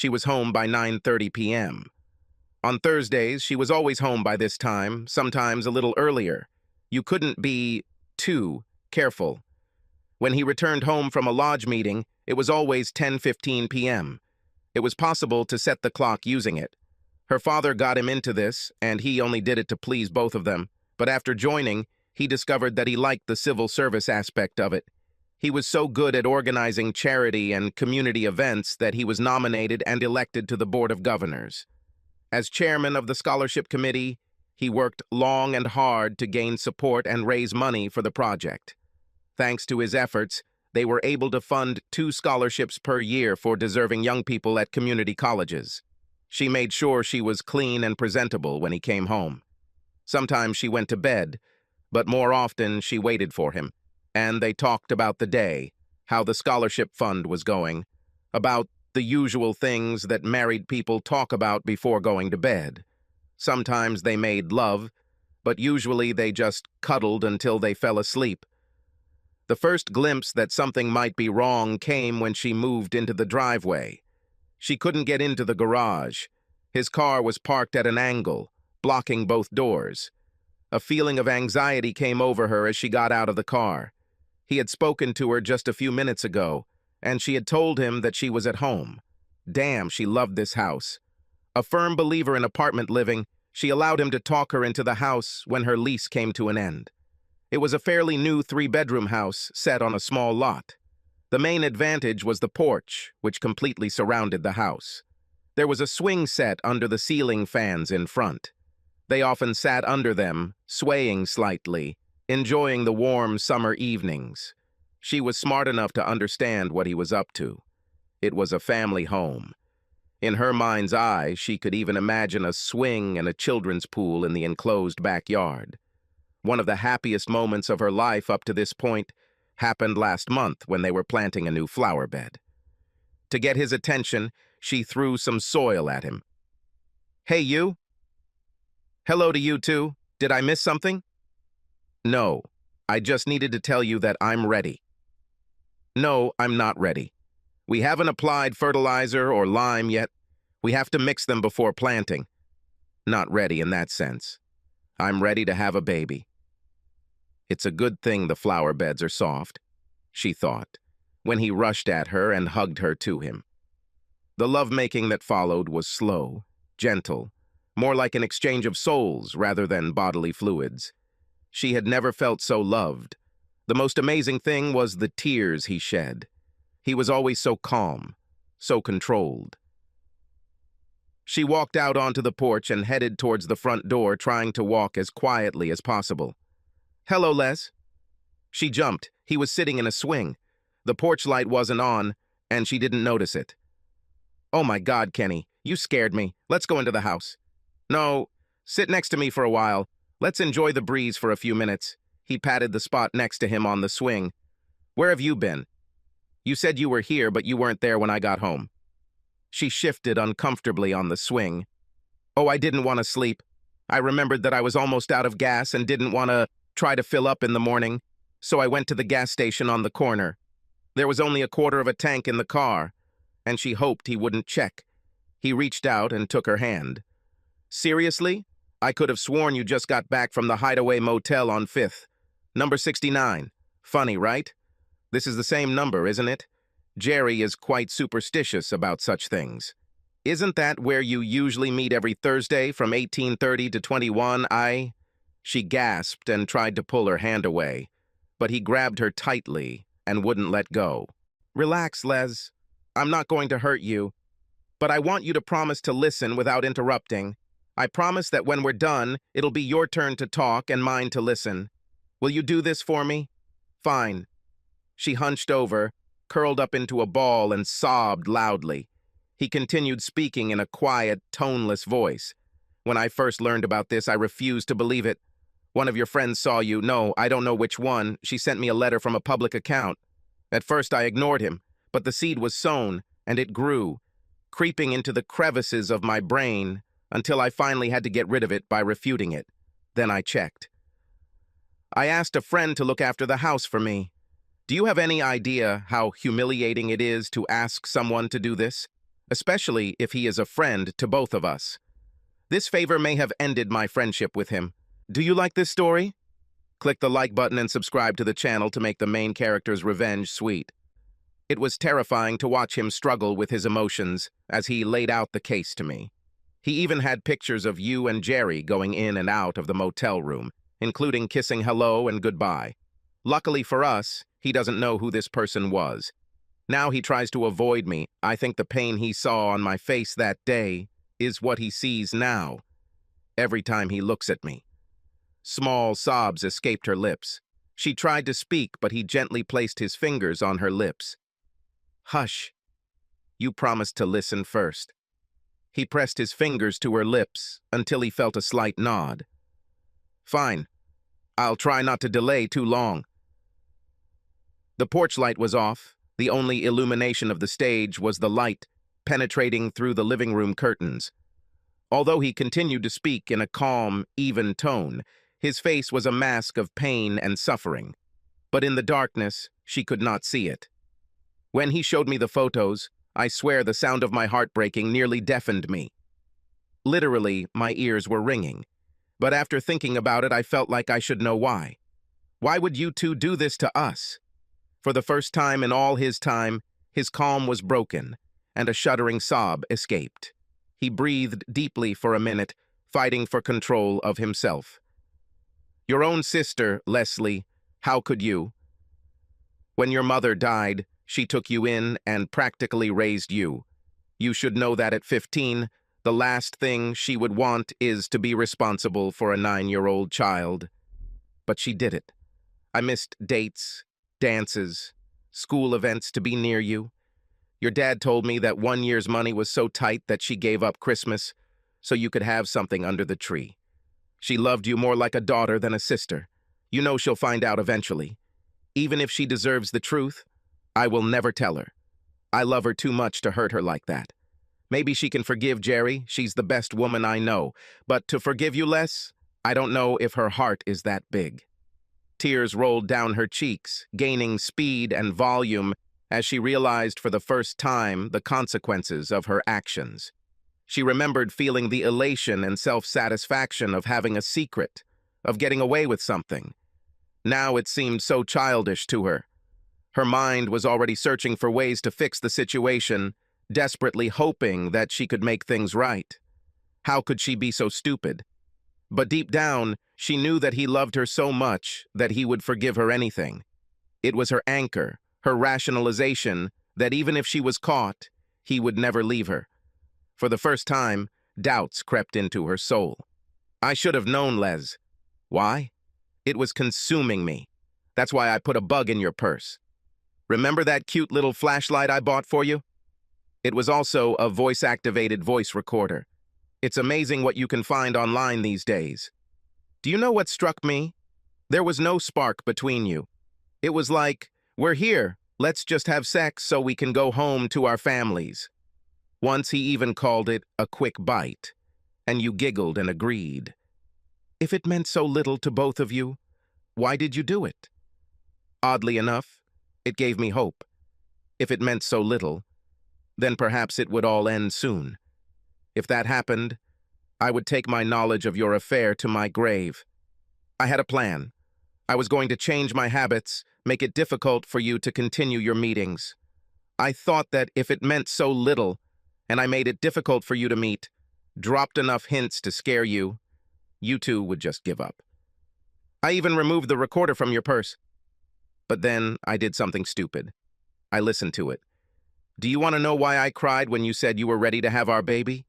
She was home by 9:30 p.m. On Thursdays, she was always home by this time, sometimes a little earlier. You couldn't be too careful. When he returned home from a lodge meeting, it was always 10:15 p.m. It was possible to set the clock using it. Her father got him into this, and he only did it to please both of them. But after joining, he discovered that he liked the civil service aspect of it. He was so good at organizing charity and community events that he was nominated and elected to the Board of Governors. As chairman of the scholarship committee, he worked long and hard to gain support and raise money for the project. Thanks to his efforts, they were able to fund 2 scholarships per year for deserving young people at community colleges. She made sure she was clean and presentable when he came home. Sometimes she went to bed, but more often she waited for him, and they talked about the day, how the scholarship fund was going, about the usual things that married people talk about before going to bed. Sometimes they made love, but usually they just cuddled until they fell asleep. The first glimpse that something might be wrong came when she moved into the driveway. She couldn't get into the garage. His car was parked at an angle, blocking both doors. A feeling of anxiety came over her as she got out of the car. He had spoken to her just a few minutes ago, and she had told him that she was at home. Damn, she loved this house. A firm believer in apartment living, she allowed him to talk her into the house when her lease came to an end. It was a fairly new 3-bedroom house set on a small lot. The main advantage was the porch, which completely surrounded the house. There was a swing set under the ceiling fans in front. They often sat under them, swaying slightly, enjoying the warm summer evenings. She was smart enough to understand what he was up to. It was a family home. In her mind's eye, she could even imagine a swing and a children's pool in the enclosed backyard. One of the happiest moments of her life up to this point happened last month when they were planting a new flower bed. To get his attention, she threw some soil at him. "Hey, you." "Hello to you, too. Did I miss something?" "No. I just needed to tell you that I'm ready." "No, I'm not ready. We haven't applied fertilizer or lime yet. We have to mix them before planting." "Not ready in that sense. I'm ready to have a baby." It's a good thing the flower beds are soft, she thought, when he rushed at her and hugged her to him. The lovemaking that followed was slow, gentle, more like an exchange of souls rather than bodily fluids. She had never felt so loved. The most amazing thing was the tears he shed. He was always so calm, so controlled. She walked out onto the porch and headed towards the front door, trying to walk as quietly as possible. "Hello, Les." She jumped. He was sitting in a swing. The porch light wasn't on, and she didn't notice it. "Oh my God, Kenny, you scared me. Let's go into the house." "No, sit next to me for a while. Let's enjoy the breeze for a few minutes." He patted the spot next to him on the swing. "Where have you been? You said you were here, but you weren't there when I got home." She shifted uncomfortably on the swing. "Oh, I didn't want to sleep. I remembered that I was almost out of gas and didn't want to try to fill up in the morning, so I went to the gas station on the corner. There was only a quarter of a tank in the car, and she hoped he wouldn't check." He reached out and took her hand. "Seriously? I could have sworn you just got back from the Hideaway Motel on 5th. Number 69. Funny, right? This is the same number, isn't it? Jerry is quite superstitious about such things. Isn't that where you usually meet every Thursday from 18:30 to 21? She gasped and tried to pull her hand away, but he grabbed her tightly and wouldn't let go. "Relax, Les. I'm not going to hurt you, but I want you to promise to listen without interrupting. I promise that when we're done, it'll be your turn to talk and mine to listen. Will you do this for me?" "Fine." She hunched over, curled up into a ball, and sobbed loudly. He continued speaking in a quiet, toneless voice. "When I first learned about this, I refused to believe it. One of your friends saw you. No, I don't know which one. She sent me a letter from a public account. At first I ignored him, but the seed was sown, and it grew, creeping into the crevices of my brain until I finally had to get rid of it by refuting it. Then I checked. I asked a friend to look after the house for me. Do you have any idea how humiliating it is to ask someone to do this? especially if he is a friend to both of us. This favor may have ended my friendship with him. Do you like this story? Click the like button and subscribe to the channel to make the main character's revenge sweet. It was terrifying to watch him struggle with his emotions as he laid out the case to me. He even had pictures of you and Jerry going in and out of the motel room, including kissing hello and goodbye. Luckily for us, he doesn't know who this person was. Now he tries to avoid me. I think the pain he saw on my face that day is what he sees now, every time he looks at me. Small sobs escaped her lips. She tried to speak, but he gently placed his fingers on her lips. Hush. You promised to listen first. He pressed his fingers to her lips until he felt a slight nod. Fine. I'll try not to delay too long. The porch light was off. The only illumination of the stage was the light penetrating through the living room curtains. Although he continued to speak in a calm, even tone, his face was a mask of pain and suffering. But in the darkness, she could not see it. When he showed me the photos, I swear the sound of my heart breaking nearly deafened me. Literally, my ears were ringing. But after thinking about it, I felt like I should know why. Why would you two do this to us? For the first time in all his time, his calm was broken, and a shuddering sob escaped. He breathed deeply for a minute, fighting for control of himself. Your own sister, Leslie, how could you? When your mother died, she took you in and practically raised you. You should know that at 15, the last thing she would want is to be responsible for a 9-year-old child. But she did it. I missed dates, dances, school events to be near you. Your dad told me that 1 year's money was so tight that she gave up Christmas so you could have something under the tree. She loved you more like a daughter than a sister. You know she'll find out eventually. Even if she deserves the truth, I will never tell her. I love her too much to hurt her like that. Maybe she can forgive Jerry. She's the best woman I know. But to forgive you, Les, I don't know if her heart is that big. Tears rolled down her cheeks, gaining speed and volume as she realized for the first time the consequences of her actions. She remembered feeling the elation and self-satisfaction of having a secret, of getting away with something. Now it seemed so childish to her. Her mind was already searching for ways to fix the situation, desperately hoping that she could make things right. How could she be so stupid? But deep down, she knew that he loved her so much that he would forgive her anything. It was her anchor, her rationalization, that even if she was caught, he would never leave her. For the first time, doubts crept into her soul. I should have known, Les. Why? It was consuming me. That's why I put a bug in your purse. Remember that cute little flashlight I bought for you? It was also a voice-activated voice recorder. It's amazing what you can find online these days. Do you know what struck me? There was no spark between you. It was like, we're here, let's just have sex so we can go home to our families. Once he even called it a quick bite, and you giggled and agreed. If it meant so little to both of you, why did you do it? Oddly enough, it gave me hope. If it meant so little, then perhaps it would all end soon. If that happened, I would take my knowledge of your affair to my grave. I had a plan. I was going to change my habits, make it difficult for you to continue your meetings. I thought that if it meant so little, and I made it difficult for you to meet, dropped enough hints to scare you, you two would just give up. I even removed the recorder from your purse. But then I did something stupid. I listened to it. Do you want to know why I cried when you said you were ready to have our baby?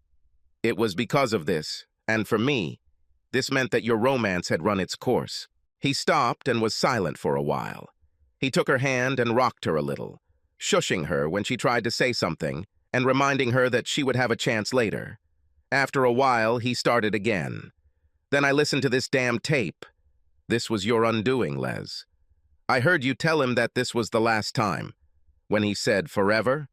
It was because of this, and for me, this meant that your romance had run its course. He stopped and was silent for a while. He took her hand and rocked her a little, shushing her when she tried to say something, and reminding her that she would have a chance later. After a while, he started again. Then I listened to this damn tape. This was your undoing, Les. I heard you tell him that this was the last time. When he said forever,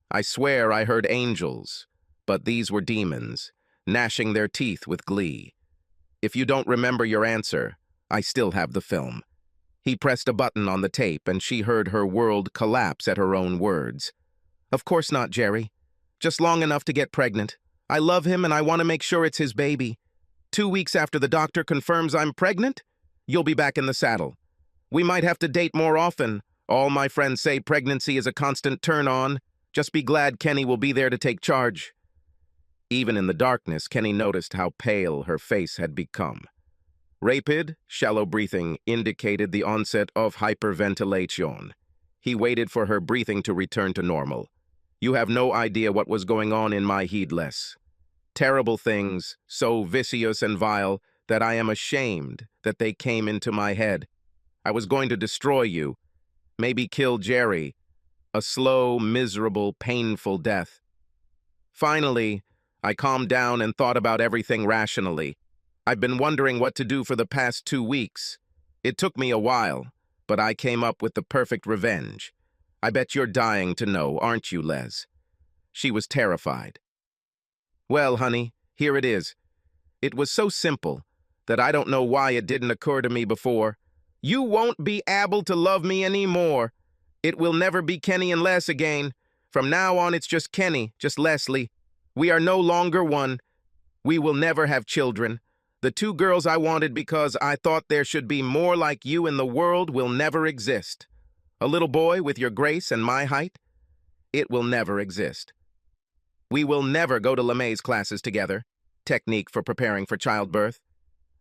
I swear I heard angels, but these were demons, gnashing their teeth with glee. If you don't remember your answer, I still have the film. He pressed a button on the tape, and she heard her world collapse at her own words. Of course not, Jerry. just long enough to get pregnant. I love him and I want to make sure it's his baby. 2 weeks after the doctor confirms I'm pregnant, you'll be back in the saddle. We might have to date more often. All my friends say pregnancy is a constant turn-on. Just be glad Kenny will be there to take charge." Even in the darkness, Kenny noticed how pale her face had become. Rapid, shallow breathing indicated the onset of hyperventilation. He waited for her breathing to return to normal. "You have no idea what was going on in my heedless. Terrible things, so vicious and vile that I am ashamed that they came into my head. I was going to destroy you, maybe kill Jerry, a slow, miserable, painful death. Finally, I calmed down and thought about everything rationally. I've been wondering what to do for the past 2 weeks. It took me a while, but I came up with the perfect revenge. I bet you're dying to know, aren't you, Les?" She was terrified. "Well, honey, here it is. It was so simple that I don't know why it didn't occur to me before. You won't be able to love me anymore. It will never be Kenny and Les again. From now on, it's just Kenny, just Leslie. We are no longer one. We will never have children. The 2 girls I wanted because I thought there should be more like you in the world will never exist. A little boy with your grace and my height? It will never exist. We will never go to LeMay's classes together, technique for preparing for childbirth.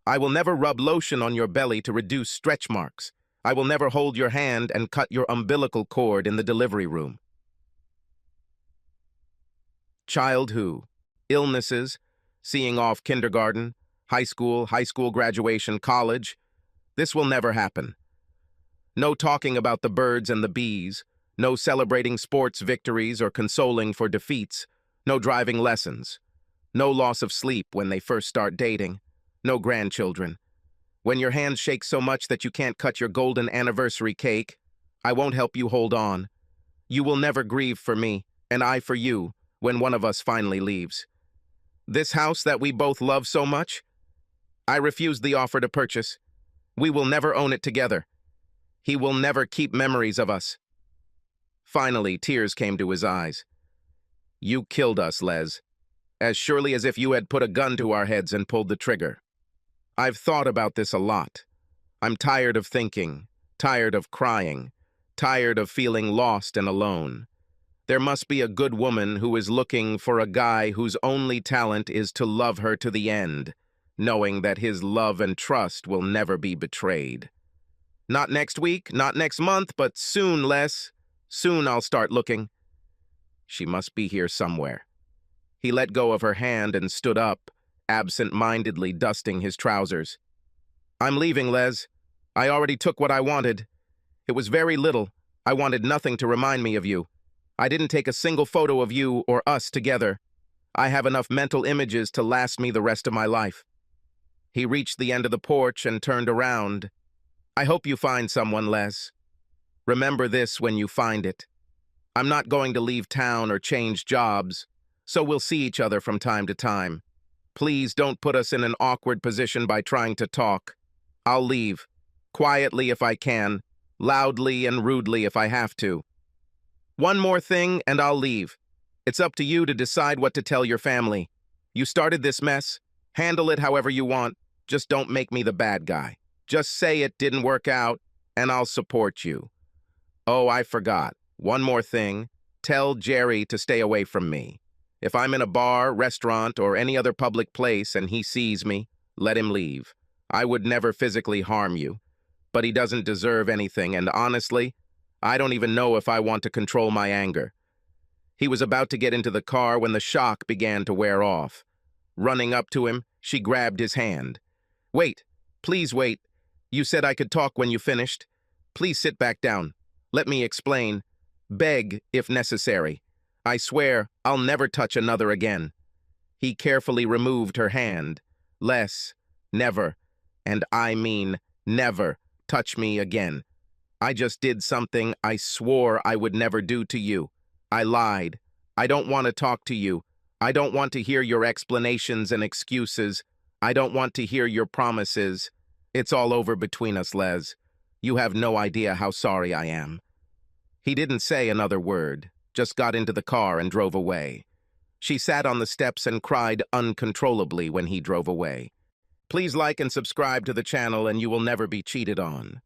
I will never rub lotion on your belly to reduce stretch marks. I will never hold your hand and cut your umbilical cord in the delivery room." Child who? Illnesses, seeing off kindergarten, high school graduation, college. This will never happen. No talking about the birds and the bees, no celebrating sports victories or consoling for defeats, no driving lessons, no loss of sleep when they first start dating, no grandchildren. When your hands shake so much that you can't cut your golden anniversary cake, I won't help you hold on. You will never grieve for me, and I for you, when one of us finally leaves. This house that we both love so much, I refused the offer to purchase. We will never own it together. He will never keep memories of us. Finally, tears came to his eyes. "You killed us, Les, as surely as if you had put a gun to our heads and pulled the trigger. I've thought about this a lot. I'm tired of thinking, tired of crying, tired of feeling lost and alone. There must be a good woman who is looking for a guy whose only talent is to love her to the end, knowing that his love and trust will never be betrayed. Not next week, not next month, but soon, Les. Soon I'll start looking. She must be here somewhere." He let go of her hand and stood up, absent-mindedly dusting his trousers. "I'm leaving, Les. I already took what I wanted. It was very little. I wanted nothing to remind me of you. I didn't take a single photo of you or us together. I have enough mental images to last me the rest of my life." He reached the end of the porch and turned around. "I hope you find someone, Les. Remember this when you find it. I'm not going to leave town or change jobs, so we'll see each other from time to time. Please don't put us in an awkward position by trying to talk. I'll leave, quietly if I can, loudly and rudely if I have to. One more thing and I'll leave. It's up to you to decide what to tell your family. You started this mess. Handle it however you want. Just don't make me the bad guy. Just say it didn't work out, and I'll support you. Oh, I forgot. One more thing. Tell Jerry to stay away from me. If I'm in a bar, restaurant, or any other public place and he sees me, let him leave. I would never physically harm you. But he doesn't deserve anything, and honestly, I don't even know if I want to control my anger." He was about to get into the car when the shock began to wear off. Running up to him, she grabbed his hand. "Wait, please wait. You said I could talk when you finished. Please sit back down. Let me explain. Beg, if necessary. I swear I'll never touch another again." He carefully removed her hand. "Les, never, and I mean never, touch me again. I just did something I swore I would never do to you. I lied. I don't want to talk to you. I don't want to hear your explanations and excuses. I don't want to hear your promises. It's all over between us, Les. You have no idea how sorry I am." He didn't say another word, just got into the car and drove away. She sat on the steps and cried uncontrollably when he drove away. Please like and subscribe to the channel and you will never be cheated on.